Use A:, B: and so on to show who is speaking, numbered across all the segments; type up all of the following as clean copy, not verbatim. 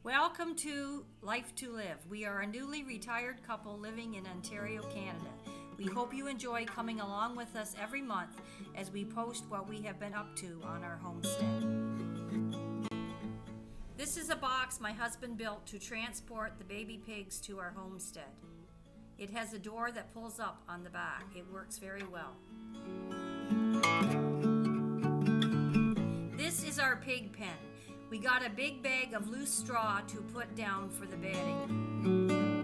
A: Welcome to Life to Live. We are a newly retired couple living in Ontario, Canada. We hope you enjoy coming along with us every month as we post what we have been up to on our homestead. This is a box my husband built to transport the baby pigs to our homestead. It has a door that pulls up on the back. It works very well. This is our pig pen. We got a big bag of loose straw to put down for the bedding.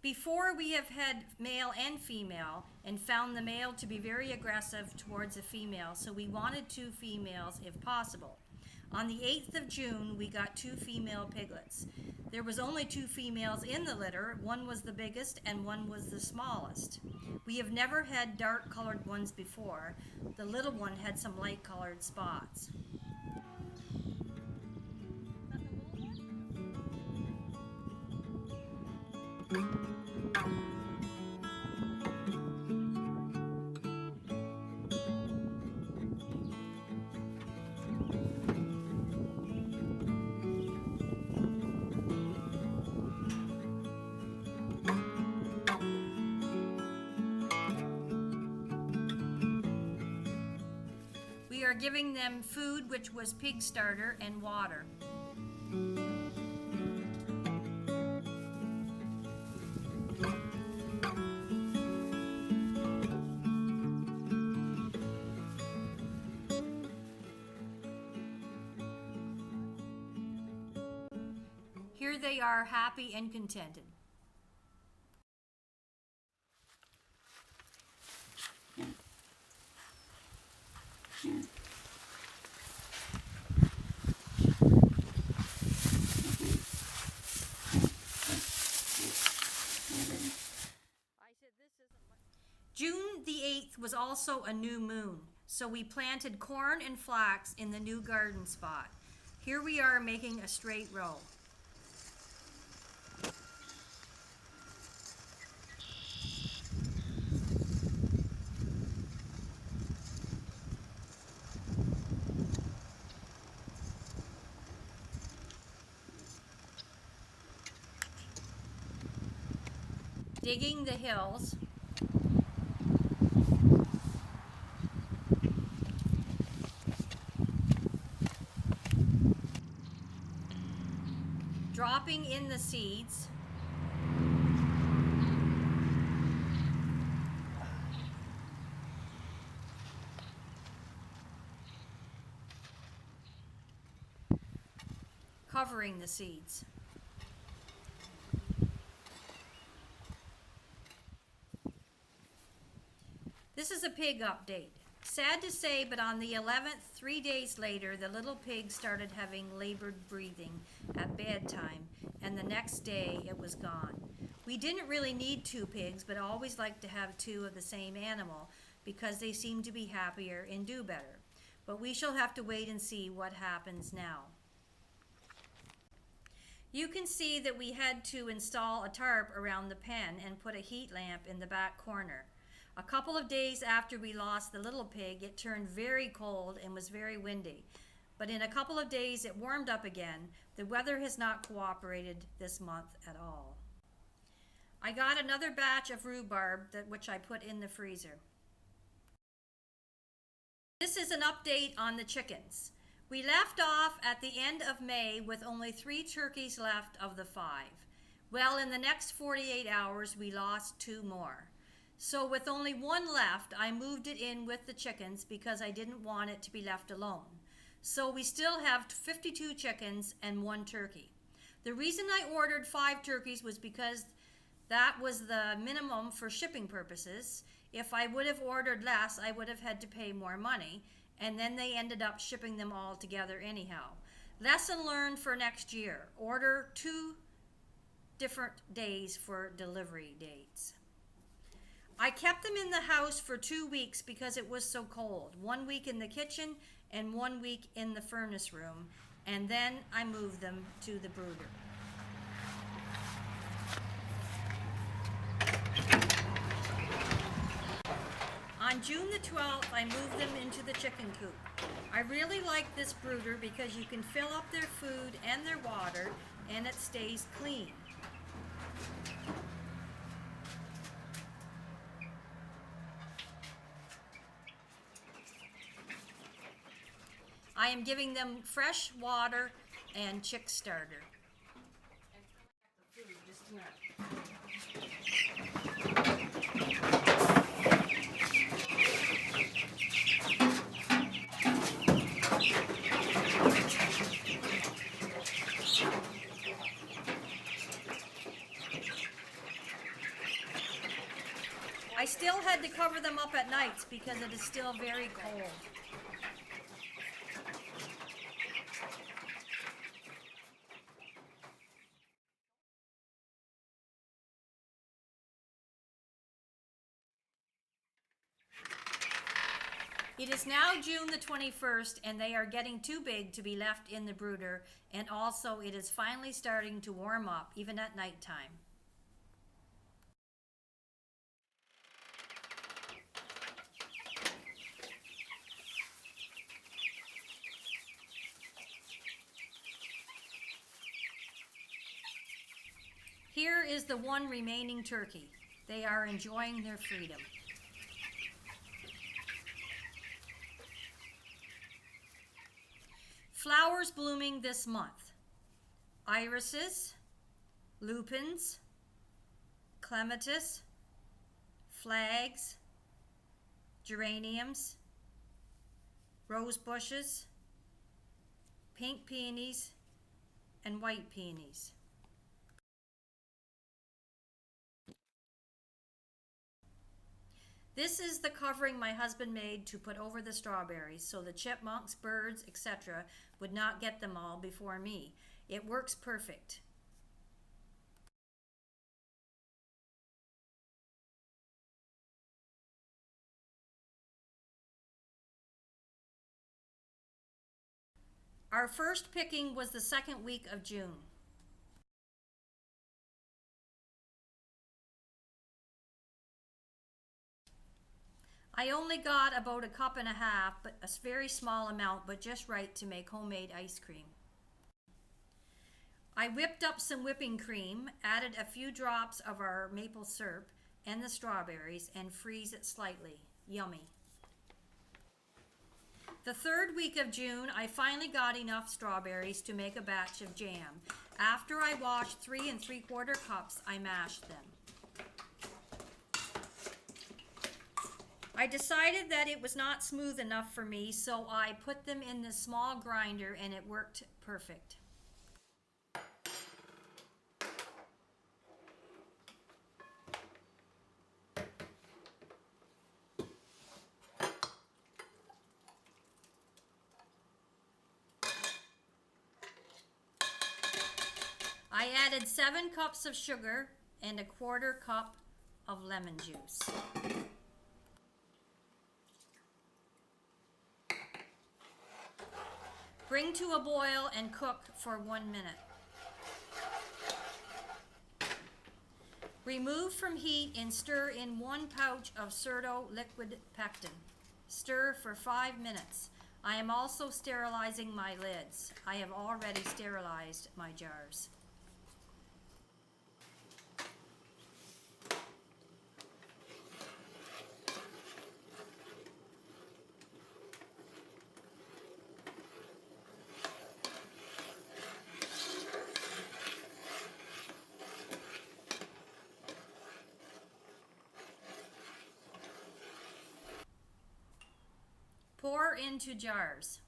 A: Before, we have had male and female and found the male to be very aggressive towards the female, so we wanted 2 females if possible. On the 8th of June, we got 2 female piglets. There was only 2 females in the litter. One was the biggest and one was the smallest. We have never had dark colored ones before. The little one had some light colored spots. We are giving them food, which was pig starter and water. Here they are, happy and contented. June the 8th was also a new moon, so we planted corn and flax in the new garden spot. Here we are making a straight row. Digging the hills. Dropping in the seeds. Covering the seeds. This is a pig update. Sad to say, but on the 11th, 3 days later, the little pig started having labored breathing at bedtime, and the next day it was gone. We didn't really need 2 pigs, but always liked to have 2 of the same animal because they seem to be happier and do better. But we shall have to wait and see what happens now. You can see that we had to install a tarp around the pen and put a heat lamp in the back corner. A couple of days after we lost the little pig, it turned very cold and was very windy. But in a couple of days, it warmed up again. The weather has not cooperated this month at all. I got another batch of rhubarb, which I put in the freezer. This is an update on the chickens. We left off at the end of May with only 3 turkeys left of the 5. Well, in the next 48 hours, we lost 2 more. So with only 1 left, I moved it in with the chickens because I didn't want it to be left alone. So we still have 52 chickens and 1 turkey. The reason I ordered 5 turkeys was because that was the minimum for shipping purposes. If I would have ordered less, I would have had to pay more money, and then they ended up shipping them all together anyhow. Lesson learned for next year. Order 2 different days for delivery dates. I kept them in the house for 2 weeks because it was so cold. 1 week in the kitchen and 1 week in the furnace room, and then I moved them to the brooder. On June the 12th, I moved them into the chicken coop. I really like this brooder because you can fill up their food and their water, and it stays clean. I am giving them fresh water and chick starter. I still had to cover them up at nights because it is still very cold. It is now June the 21st, and they are getting too big to be left in the brooder, and also it is finally starting to warm up, even at nighttime. Here is the one remaining turkey. They are enjoying their freedom. Flowers blooming this month: irises, lupins, clematis, flags, geraniums, rose bushes, pink peonies, and white peonies. This is the covering my husband made to put over the strawberries so the chipmunks, birds, etc. would not get them all before me. It works perfect. Our first picking was the second week of June. I only got about 1.5 cups, but a very small amount, but just right to make homemade ice cream. I whipped up some whipping cream, added a few drops of our maple syrup and the strawberries, and freeze it slightly. Yummy. The third week of June, I finally got enough strawberries to make a batch of jam. After I washed 3 3/4 cups, I mashed them. I decided that it was not smooth enough for me, so I put them in the small grinder and it worked perfect. I added 7 cups of sugar and 1/4 cup of lemon juice. Bring to a boil and cook for 1 minute. Remove from heat and stir in 1 pouch of Certo liquid pectin. Stir for 5 minutes. I am also sterilizing my lids. I have already sterilized my jars. Pour into jars.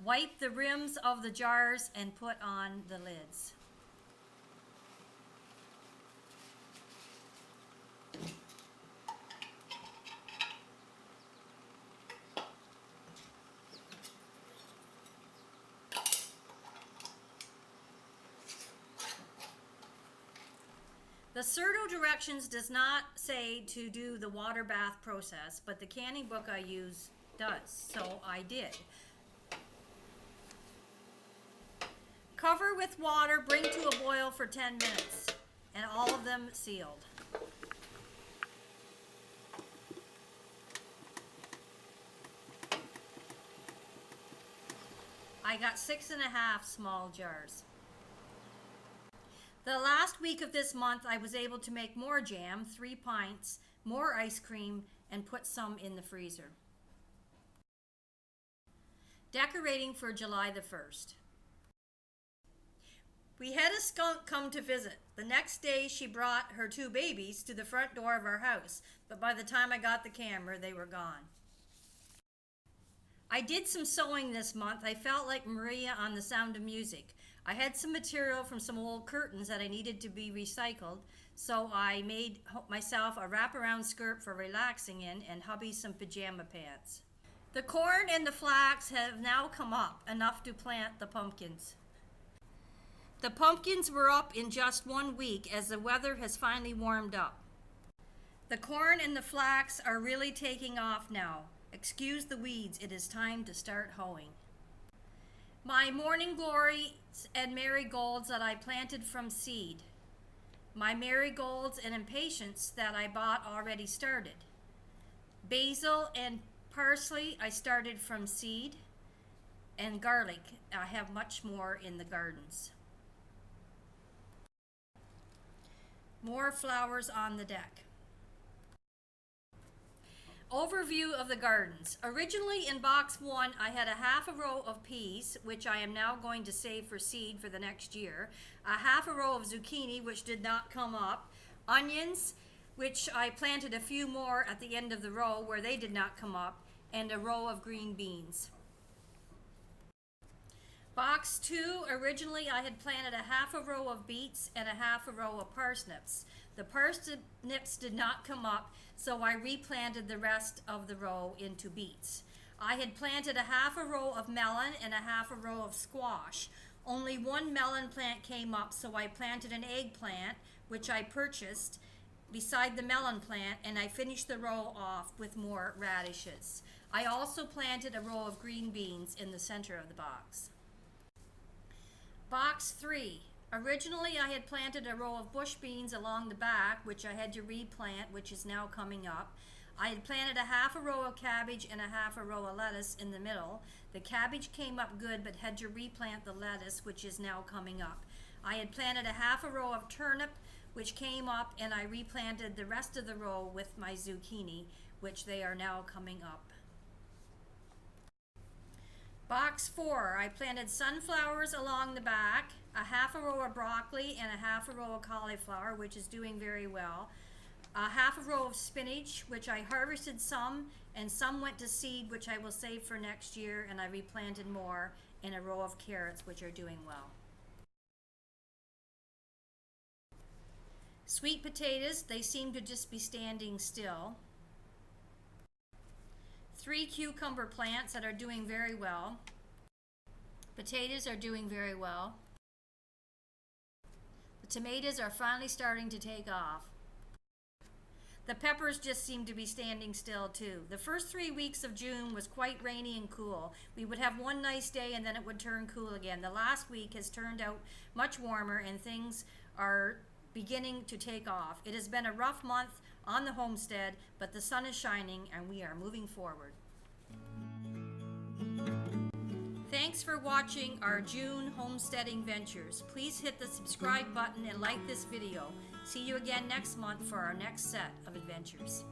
A: Wipe the rims of the jars and put on the lids. The Certo directions does not say to do the water bath process, but the canning book I use does, so I did. Cover with water, bring to a boil for 10 minutes, and all of them sealed. I got 6.5 small jars. The last week of this month, I was able to make more jam, 3 pints, more ice cream, and put some in the freezer. Decorating for July the 1st. We had a skunk come to visit. The next day, she brought her 2 babies to the front door of our house, but by the time I got the camera, they were gone. I did some sewing this month. I felt like Maria on The Sound of Music. I had some material from some old curtains that I needed to be recycled, so I made myself a wraparound skirt for relaxing in and hubby some pajama pants. The corn and the flax have now come up, enough to plant the pumpkins. The pumpkins were up in just 1 week as the weather has finally warmed up. The corn and the flax are really taking off now. Excuse the weeds, it is time to start hoeing. My morning glories and marigolds that I planted from seed. My marigolds and impatiens that I bought already started. Basil and parsley I started from seed. And garlic, I have much more in the gardens. More flowers on the deck. Overview of the gardens. Originally in box 1, I had a half a row of peas, which I am now going to save for seed for the next year. A half a row of zucchini, which did not come up. Onions, which I planted a few more at the end of the row where they did not come up. And a row of green beans. Box 2, originally I had planted a half a row of beets and a half a row of parsnips. The parsnips did not come up, so I replanted the rest of the row into beets. I had planted a half a row of melon and a half a row of squash. Only 1 melon plant came up, so I planted an eggplant, which I purchased, beside the melon plant, and I finished the row off with more radishes. I also planted a row of green beans in the center of the box. Box 3. Originally, I had planted a row of bush beans along the back, which I had to replant, which is now coming up. I had planted a half a row of cabbage and a half a row of lettuce in the middle. The cabbage came up good, but had to replant the lettuce, which is now coming up. I had planted a half a row of turnip, which came up, and I replanted the rest of the row with my zucchini, which they are now coming up. Box 4, I planted sunflowers along the back, a half a row of broccoli and a half a row of cauliflower, which is doing very well. A half a row of spinach, which I harvested some, and some went to seed, which I will save for next year, and I replanted more, and a row of carrots, which are doing well. Sweet potatoes, they seem to just be standing still. 3 cucumber plants that are doing very well. Potatoes are doing very well. The tomatoes are finally starting to take off. The peppers just seem to be standing still too. The first 3 weeks of June was quite rainy and cool. We would have one nice day and then it would turn cool again. The last week has turned out much warmer and things are beginning to take off. It has been a rough month on the homestead, but the sun is shining and we are moving forward. Thanks for watching our June homesteading ventures. Please hit the subscribe button and like this video. See you again next month for our next set of adventures.